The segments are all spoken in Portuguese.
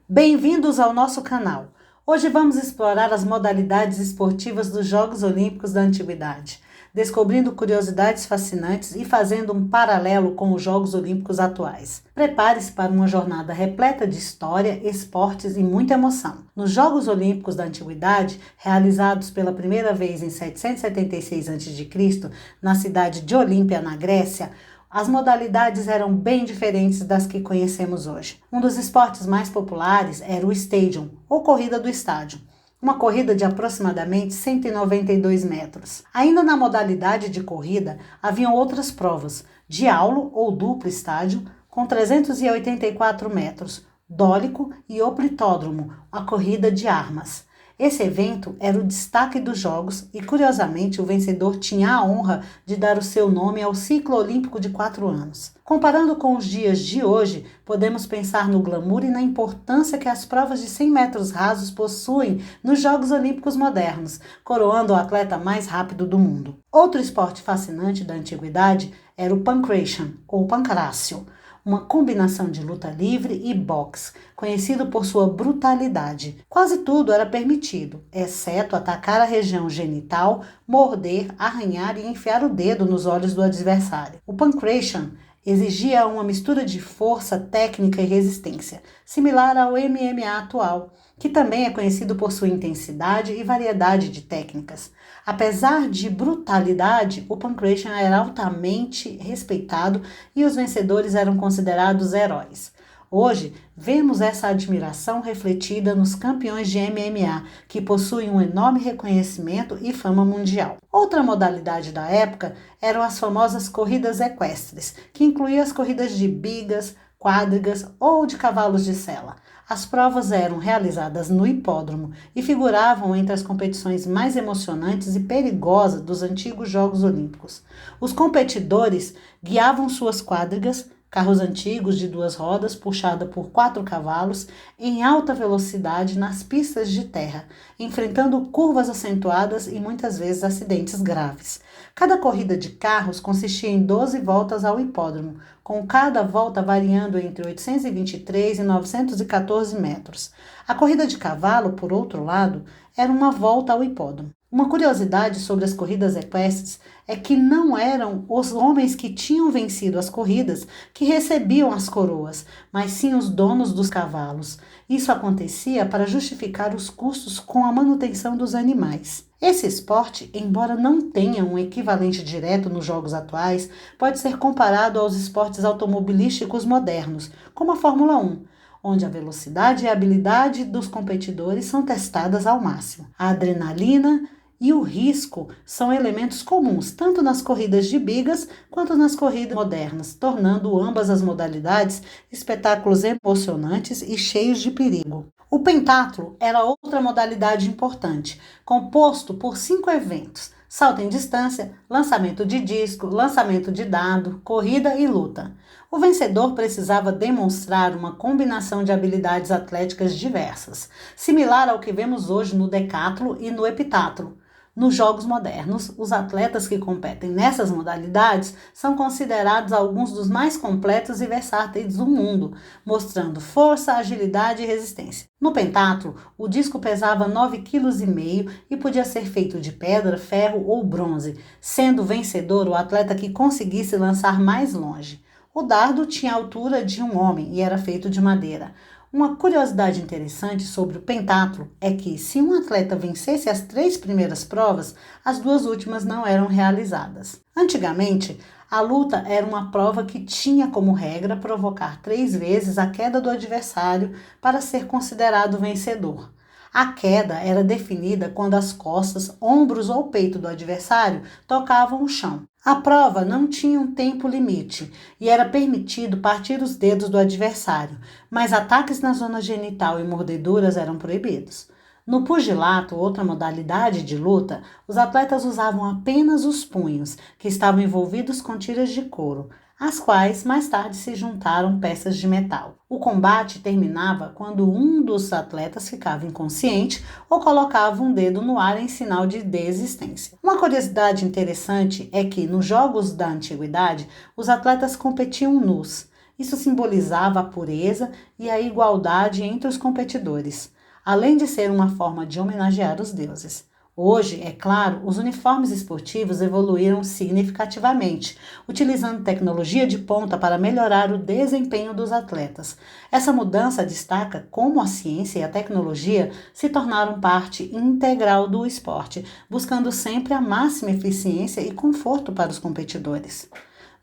Bem-vindos ao nosso canal. Hoje vamos explorar as modalidades esportivas dos Jogos Olímpicos da Antiguidade, descobrindo curiosidades fascinantes e fazendo um paralelo com os Jogos Olímpicos atuais. Prepare-se para uma jornada repleta de história, esportes e muita emoção. Nos Jogos Olímpicos da Antiguidade, realizados pela primeira vez em 776 a.C., na cidade de Olímpia, na Grécia, as modalidades eram bem diferentes das que conhecemos hoje. Um dos esportes mais populares era o Stadium, ou corrida do estádio, uma corrida de aproximadamente 192 metros. Ainda na modalidade de corrida, haviam outras provas, diaulo ou duplo estádio, com 384 metros, dólico e oplitódromo, a corrida de armas. Esse evento era o destaque dos Jogos e, curiosamente, o vencedor tinha a honra de dar o seu nome ao ciclo olímpico de 4 anos. Comparando com os dias de hoje, podemos pensar no glamour e na importância que as provas de 100 metros rasos possuem nos Jogos Olímpicos modernos, coroando o atleta mais rápido do mundo. Outro esporte fascinante da antiguidade era o pancration, ou pancrácio, uma combinação de luta livre e boxe, conhecido por sua brutalidade. Quase tudo era permitido, exceto atacar a região genital, morder, arranhar e enfiar o dedo nos olhos do adversário. O pancration exigia uma mistura de força, técnica e resistência, similar ao MMA atual, que também é conhecido por sua intensidade e variedade de técnicas. Apesar de brutalidade, o pancration era altamente respeitado e os vencedores eram considerados heróis. Hoje, vemos essa admiração refletida nos campeões de MMA, que possuem um enorme reconhecimento e fama mundial. Outra modalidade da época eram as famosas corridas equestres, que incluíam as corridas de bigas, quadrigas ou de cavalos de sela. As provas eram realizadas no hipódromo e figuravam entre as competições mais emocionantes e perigosas dos antigos Jogos Olímpicos. Os competidores guiavam suas quadrigas, carros antigos de 2 rodas puxados por 4 cavalos, em alta velocidade nas pistas de terra, enfrentando curvas acentuadas e muitas vezes acidentes graves. Cada corrida de carros consistia em 12 voltas ao hipódromo, com cada volta variando entre 823 e 914 metros. A corrida de cavalo, por outro lado, era uma volta ao hipódromo. Uma curiosidade sobre as corridas equestres é que não eram os homens que tinham vencido as corridas que recebiam as coroas, mas sim os donos dos cavalos. Isso acontecia para justificar os custos com a manutenção dos animais. Esse esporte, embora não tenha um equivalente direto nos jogos atuais, pode ser comparado aos esportes automobilísticos modernos, como a Fórmula 1. Onde a velocidade e a habilidade dos competidores são testadas ao máximo. A adrenalina e o risco são elementos comuns, tanto nas corridas de bigas quanto nas corridas modernas, tornando ambas as modalidades espetáculos emocionantes e cheios de perigo. O pentatlo era outra modalidade importante, composto por 5 eventos: salto em distância, lançamento de disco, lançamento de dado, corrida e luta. O vencedor precisava demonstrar uma combinação de habilidades atléticas diversas, similar ao que vemos hoje no decatlo e no heptatlo. Nos jogos modernos, os atletas que competem nessas modalidades são considerados alguns dos mais completos e versáteis do mundo, mostrando força, agilidade e resistência. No pentatlo, o disco pesava 9,5 kg e podia ser feito de pedra, ferro ou bronze, sendo vencedor o atleta que conseguisse lançar mais longe. O dardo tinha a altura de um homem e era feito de madeira. Uma curiosidade interessante sobre o pentatlo é que, se um atleta vencesse as 3 primeiras provas, as 2 últimas não eram realizadas. Antigamente, a luta era uma prova que tinha como regra provocar 3 vezes a queda do adversário para ser considerado vencedor. A queda era definida quando as costas, ombros ou peito do adversário tocavam o chão. A prova não tinha um tempo limite e era permitido partir os dedos do adversário, mas ataques na zona genital e mordeduras eram proibidos. No pugilato, outra modalidade de luta, os atletas usavam apenas os punhos, que estavam envolvidos com tiras de couro, às quais mais tarde se juntaram peças de metal. O combate terminava quando um dos atletas ficava inconsciente ou colocava um dedo no ar em sinal de desistência. Uma curiosidade interessante é que, nos jogos da antiguidade, os atletas competiam nus, Isso simbolizava a pureza e a igualdade entre os competidores, além de ser uma forma de homenagear os deuses. Hoje, é claro, os uniformes esportivos evoluíram significativamente, utilizando tecnologia de ponta para melhorar o desempenho dos atletas. Essa mudança destaca como a ciência e a tecnologia se tornaram parte integral do esporte, buscando sempre a máxima eficiência e conforto para os competidores.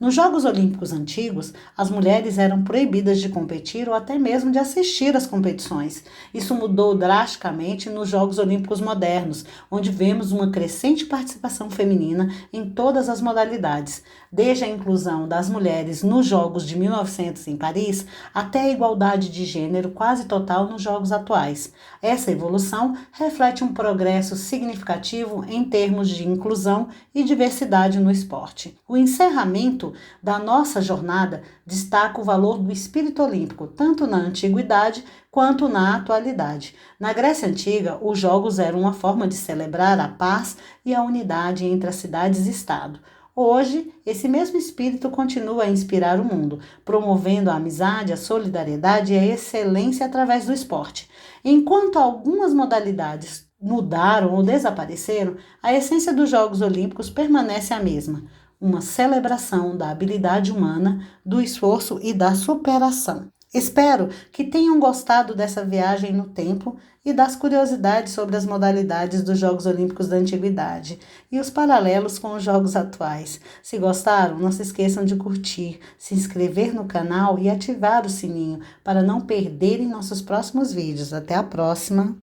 Nos Jogos Olímpicos antigos, as mulheres eram proibidas de competir ou até mesmo de assistir às competições. Isso mudou drasticamente nos Jogos Olímpicos modernos, onde vemos uma crescente participação feminina em todas as modalidades, desde a inclusão das mulheres nos Jogos de 1900 em Paris até a igualdade de gênero quase total nos Jogos atuais. Essa evolução reflete um progresso significativo em termos de inclusão e diversidade no esporte. O encerramento da nossa jornada destaca o valor do espírito olímpico, tanto na antiguidade quanto na atualidade. Na Grécia Antiga, os Jogos eram uma forma de celebrar a paz e a unidade entre as cidades e Estado. Hoje, esse mesmo espírito continua a inspirar o mundo, promovendo a amizade, a solidariedade e a excelência através do esporte. Enquanto algumas modalidades mudaram ou desapareceram, a essência dos Jogos Olímpicos permanece a mesma: uma celebração da habilidade humana, do esforço e da superação. Espero que tenham gostado dessa viagem no tempo e das curiosidades sobre as modalidades dos Jogos Olímpicos da Antiguidade e os paralelos com os Jogos atuais. Se gostaram, não se esqueçam de curtir, se inscrever no canal e ativar o sininho para não perderem nossos próximos vídeos. Até a próxima!